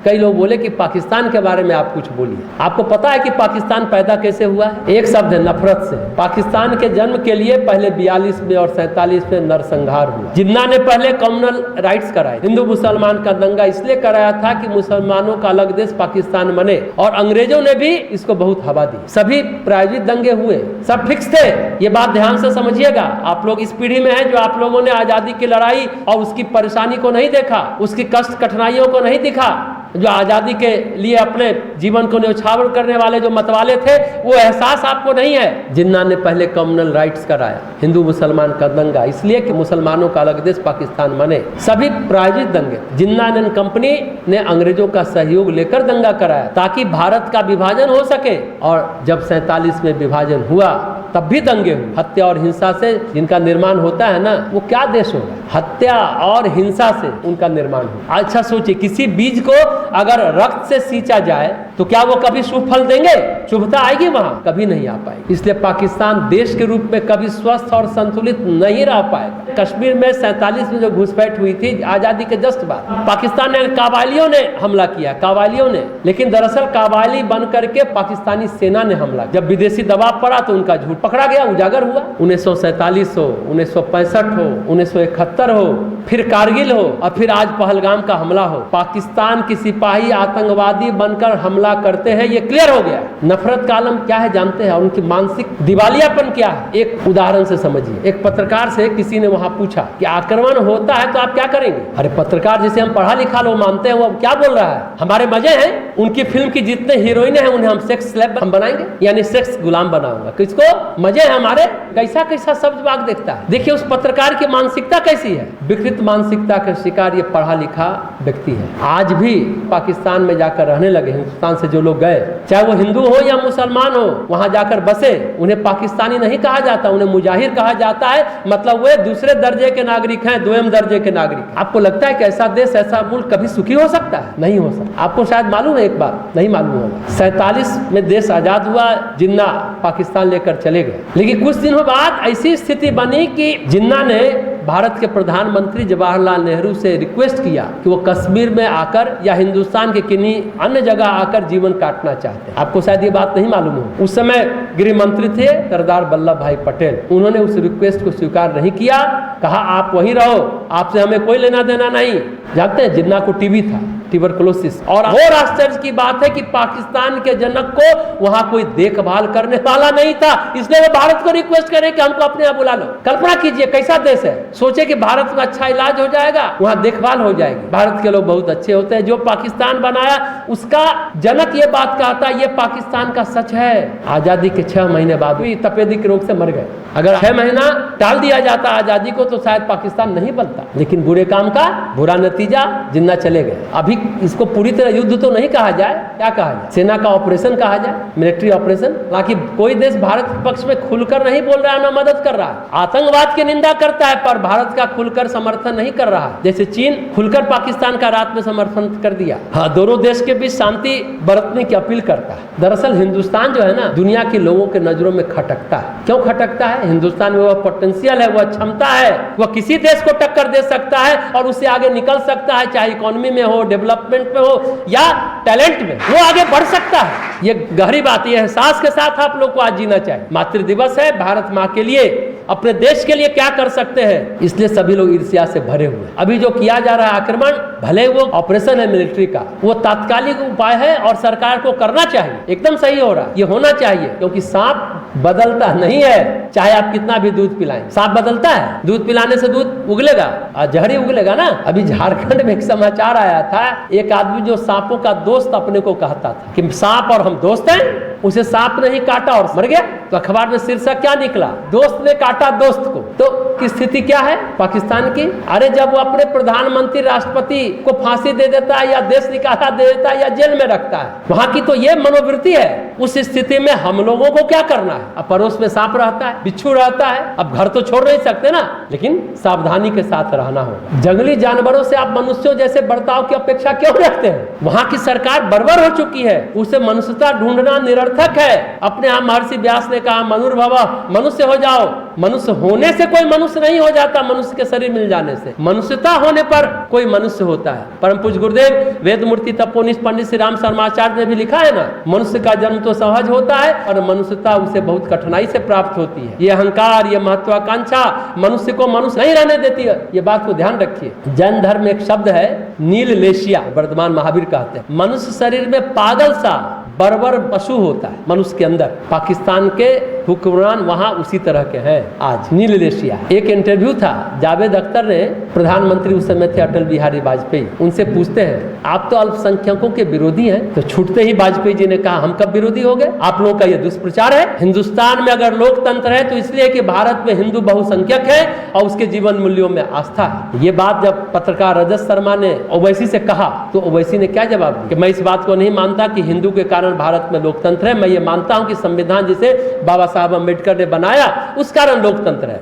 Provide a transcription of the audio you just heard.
कई लोग बोले कि पाकिस्तान के बारे में आप कुछ बोलिए। आपको पता है कि पाकिस्तान पैदा कैसे हुआ है? एक शब्द है, नफरत से। पाकिस्तान के जन्म के लिए पहले 42 में और 47 में नरसंहार हुआ। जिन्ना ने पहले कम्युनल राइट्स कराए, हिंदू मुसलमान का दंगा इसलिए कराया था कि मुसलमानों का अलग देश पाकिस्तान बने, और अंग्रेजों ने भी इसको बहुत हवा दी। सभी प्रायोजित दंगे हुए, सब फिक्स थे। ये बात ध्यान से समझिएगा। आप लोग इस पीढ़ी में हैं जो आप लोगों ने आजादी की लड़ाई और उसकी परेशानी को नहीं देखा, उसकी कष्ट कठिनाइयों को नहीं दिखा। जो आजादी के लिए अपने जीवन को न्यौछावर करने वाले जो मतवाले थे, वो एहसास आपको नहीं है। जिन्ना ने पहले कम्युनल राइट्स कराया, हिंदू मुसलमान का दंगा इसलिए कि मुसलमानों का अलग देश पाकिस्तान बने, सभी प्रायोजित दंगे। जिन्ना एंड कंपनी ने अंग्रेजों का सहयोग लेकर दंगा कराया ताकि भारत का विभाजन हो सके, और जब 47 में विभाजन हुआ तब भी दंगे हुए। हत्या और हिंसा से जिनका निर्माण होता है ना, वो क्या देश होगा? हत्या और हिंसा से उनका निर्माण हो। अच्छा सोचिए, किसी बीज को अगर रक्त से सींचा जाए तो क्या वो कभी शुभ फल देंगे? शुभता आएगी वहां? कभी नहीं आ पाएगी। इसलिए पाकिस्तान देश के रूप में कभी स्वस्थ और संतुलित नहीं रह पाएगा। कश्मीर में 47 में जो घुसपैठ हुई थी आजादी के जस्ट बाद, पाकिस्तान ने काबालियों ने हमला किया, काबालियों ने, लेकिन दरअसल काबाली बन करके पाकिस्तानी सेना ने हमला। जब विदेशी दबाव पड़ा तो उनका झूठ पकड़ा गया, उजागर हुआ। 1947 हो, 1965 हो, 1971 हो, फिर कारगिल हो, और फिर आज पहलगाम का हमला हो। पाकिस्तान की सिपाही आतंकवादी बनकर हमला करते हैं, ये क्लियर हो गया। नफरत का आलम क्या है जानते हैं, और उनकी मानसिक दिवालियापन क्या है? एक उदाहरण से समझिए। एक पत्रकार से किसी ने वहां पूछा कि आक्रमण होता है तो आप क्या करेंगे? अरे पत्रकार जिसे हम पढ़ा लिखा लोग मानते हैं, वो क्या बोल रहा है? हमारे मजे हैं, उनकी फिल्म की जितने हीरोइन हैं उन्हें हम सेक्स स्लेव हम बनाएंगे, यानी सेक्स गुलाम बनाऊंगा। किसको मजे है हमारे? कैसा कैसा शब्द वाग देखता है। देखिए उस पत्रकार की मानसिकता कैसी है। विकृत मानसिकता का शिकार ये पढ़ा लिखा व्यक्ति है। आज भी पाकिस्तान में जाकर रहने लगे, हिंदुस्तान से जो लोग गए, चाहे वो हिंदू हो या मुसलमान हो, वहां जाकर बसे, उन्हें पाकिस्तानी नहीं कहा जाता, उन्हें मुजाहिर कहा जाता है। मतलब वे दूसरे दर्जे के नागरिक हैं, दोयम दर्जे के नागरिक। आपको लगता है कि ऐसा देश, ऐसा मुल्क कभी सुखी हो सकता है? नहीं हो सकता। आपको शायद मालूम है, एक बात नहीं मालूम होगा, 47 में देश आजाद हुआ, जिन्ना पाकिस्तान लेकर चले गए। लेकिन कुछ दिनों बाद ऐसी स्थिति बनी कि जिन्ना ने भारत के प्रधानमंत्री जवाहरलाल नेहरू से रिक्वेस्ट किया कि वो कश्मीर में आकर या हिंदुस्तान के किन्हीं अन्य जगह आकर जीवन काटना चाहते हैं। आपको शायद ये बात नहीं मालूम हो। उस समय गृह मंत्री थे सरदार वल्लभ भाई पटेल। उन्होंने उस रिक्वेस्ट को स्वीकार नहीं किया, कहा आप वहीं रहो, आपसे हमें कोई लेना देना नहीं। जानते हैं जिन्ना को टीबी था, ट्यूबरकुलोसिस, और आश्चर्य की बात है कि पाकिस्तान के जनक को वहां कोई देखभाल करने वाला नहीं था, इसलिए वो भारत को रिक्वेस्ट करे कि हमको अपने यहाँ बुला लो। कल्पना कीजिए कैसा देश है। सोचे कि भारत में अच्छा इलाज हो जाएगा, वहां देखभाल हो जाएगी। भारत के लोग बहुत अच्छे होते हैं। जो पाकिस्तान बनाया उसका जनक ये बात कहता है, ये पाकिस्तान का सच है। आजादी के 6 महीने बाद भी तपेदिक रोग से मर गए। अगर 6 महीना टाल दिया जाता आजादी को तो शायद पाकिस्तान नहीं बनता। लेकिन बुरे काम का बुरा नतीजा, जिन्ना चले गए। अभी इसको पूरी तरह युद्ध तो नहीं कहा जाए, क्या कहा जाए, सेना का ऑपरेशन कहा जाए, मिलिट्री ऑपरेशन। हालांकि कोई देश भारत के पक्ष में खुलकर नहीं बोल रहा है, ना मदद कर रहा है। आतंकवाद की निंदा करता है पर भारत का खुलकर समर्थन नहीं कर रहा है। जैसे चीन खुलकर पाकिस्तान का रात में समर्थन कर दिया। हाँ, दोनों देश के बीच शांति बरतने की अपील करता है। दरअसल हिंदुस्तान जो है ना, दुनिया के लोगों के नजरों में खटकता है। क्यों खटकता है? हिंदुस्तान में वह पोटेंशियल है, वह क्षमता है, वह किसी देश को टक्कर दे सकता है और उससे आगे निकल सकता है, चाहे इकोनॉमी में हो, डेवलपमेंट में हो या टैलेंट में, वो आगे बढ़ सकता है। ये गहरी बात, ये एहसास के साथ आप लोग को आज जीना चाहिए। मातृ दिवस है, भारत माँ के लिए, अपने देश के लिए क्या कर सकते हैं, इसलिए सभी लोग ईर्ष्या से भरे हुए। अभी जो किया जा रहा है आक्रमण, भले वो ऑपरेशन है मिलिट्री का, वो तात्कालिक उपाय है और सरकार को करना चाहिए। एकदम सही हो रहा है, ये होना चाहिए, क्योंकि सांप बदलता नहीं है, चाहे आप कितना भी दूध पिलाएं। सांप बदलता है? दूध पिलाने से दूध उगलेगा, जहरी उगलेगा ना। अभी झारखंड में एक समाचार आया था, एक आदमी जो सांपों का दोस्त अपने को कहता था कि सांप और हम दोस्त हैं, उसे सांप ने ही काटा और मर गया। तो अखबार में शीर्षक क्या निकला? दोस्त ने काटा दोस्त को। तो की स्थिति क्या है पाकिस्तान की? अरे जब वो अपने प्रधानमंत्री राष्ट्रपति को फांसी दे देता है या देश निकाला दे देता है या जेल में रखता है, वहां की तो ये मनोवृत्ति है। उस स्थिति में हम लोगों को क्या करना है? अब पड़ोस में सांप रहता है, बिच्छू रहता है, अब घर तो छोड़ नहीं सकते ना, लेकिन सावधानी के साथ रहना होगा। जंगली जानवरों से आप मनुष्यों जैसे बर्ताव की अपेक्षा क्यों रखते हैं? वहां की सरकार बर्बर हो चुकी है, उसे मनुष्यता ढूंढना निरर्थक निरर्थक है। अपने यहाँ महर्षि व्यास ने कहा मनुर्भव, मनुष्य हो जाओ। मनुष्य होने से कोई मनुष्य नहीं हो जाता, मनुष्य के शरीर मिल जाने से। मनुष्यता होने पर कोई मनुष्य होता है। परम पूज्य गुरुदेव वेदमूर्ति तपोनिष्ठ पंडित श्री राम शर्माचार्य ने भी लिखा है ना, मनुष्य का जन्म तो सहज होता है और मनुष्यता उसे बहुत कठिनाई से प्राप्त होती है। ये अहंकार, ये महत्वाकांक्षा मनुष्य को मनुष्य नहीं रहने देती है। ये बात को ध्यान रखिए। जैन धर्म में एक शब्द है नील लेशिया, वर्धमान महावीर कहते हैं। मनुष्य शरीर में पागल सा बर्बर पशु होता है मनुष्य के अंदर। पाकिस्तान के हुक्मरान वहां उसी तरह के हैं आज, नील लेशिया। एक इंटरव्यू था, जावेद अख्तर ने, प्रधानमंत्री उस समय थे अटल बिहारी वाजपेयी, उनसे पूछते हैं आप तो अल्पसंख्यकों के विरोधी हैं। तो छूटते ही वाजपेयी जी ने कहा हम कब विरोधी हो गए, आप लोगों का यह दुष्प्रचार है। हिंदुस्तान में अगर लोकतंत्र है तो इसलिए कि भारत में हिंदू बहुसंख्यक है और उसके जीवन मूल्यों में आस्था है। ये बात जब पत्रकार रजत शर्मा ने ओवैसी से कहा तो ओवैसी ने क्या जवाब दिया कि मैं इस बात को नहीं मानता कि हिंदू के कारण भारत में लोकतंत्र है, मैं ये मानता हूं कि संविधान जिसे बाबा साहब अम्बेडकर ने बनाया उस कारण लोकतंत्र है।